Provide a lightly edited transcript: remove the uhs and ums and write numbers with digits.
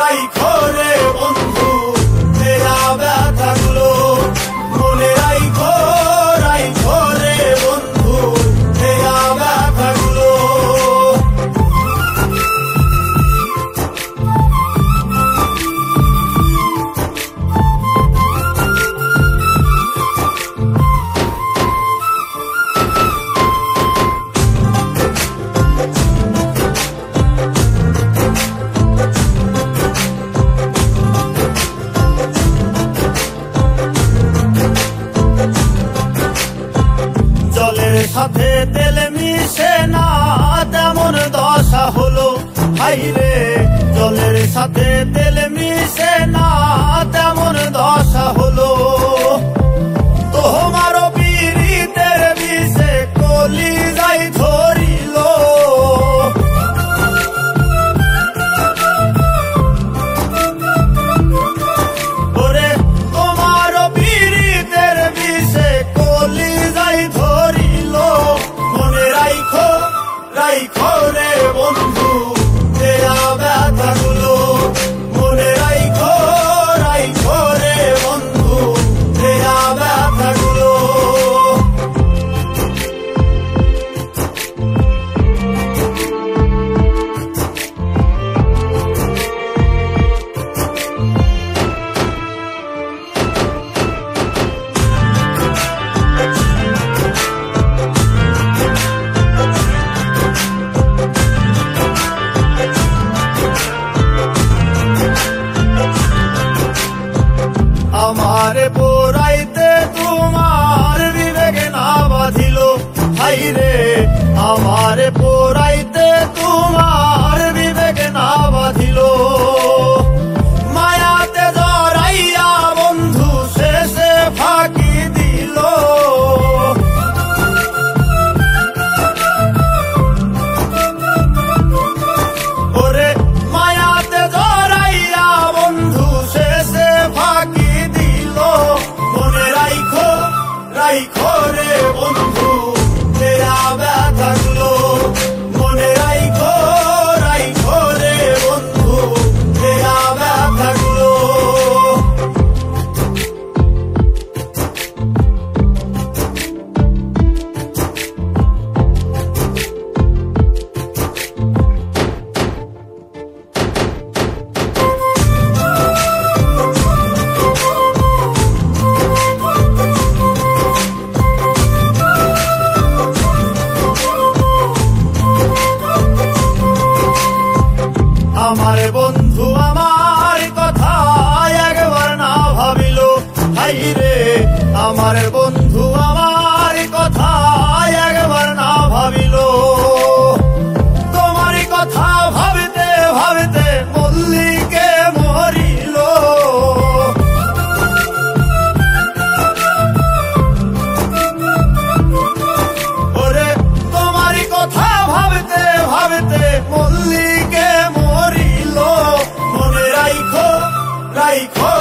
রাইখো রে বন্ধু তেরা ব্যথাগুলো, মনে রাইখো রাইখো রে বন্ধু তেরা ব্যথাগুলো। জলের সাথে তেল মিশে না তেমন দশা হলো, হাইরে জলের সাথে তেল মিশে না তেমন দশা হলো। তোমারও পীড়িতের বিষে কলিজায় ধরিল, ওরে তোমারও পীড়িতের বিষে কলিজায় ধরিল। মনে রাইখো রাইখো রে বন্ধু তেরা ব্যথাগুলো, মনে রাইখো রাইখো রে বন্ধু তেরা ব্যথাগুলো। আমারে পোড়াইতে তোমার বিবেক না বাঁধিল, হাইরে আমারে পোড়াইতে তোমার বিবেক না বাঁধিল। মায়াতে জড়াইয়া বন্ধু শেষে ফাঁকি দিল, ওরে মায়াতে জড়াইয়া বন্ধু শেষে ফাঁকি দিল। মনে রাইখো রাইখো রে বন্ধু তেরা ব্যথাগুলো, মনে রাইখো রাইখো রে বন্ধু তেরা ব্যথাগুলো। আমার বন্ধু আমার কথা একবার না ভাবিল, হাইরে আমার বন্ধু আমার কথা একবার না ভাবিল। তোমার কথা ভাবতে ভাবতে মল্লিকে মরিল, ওরে তোমার কথা ভাবতে ভাবতে মল্লিকে মরিল। মনে রাইখো রাইখো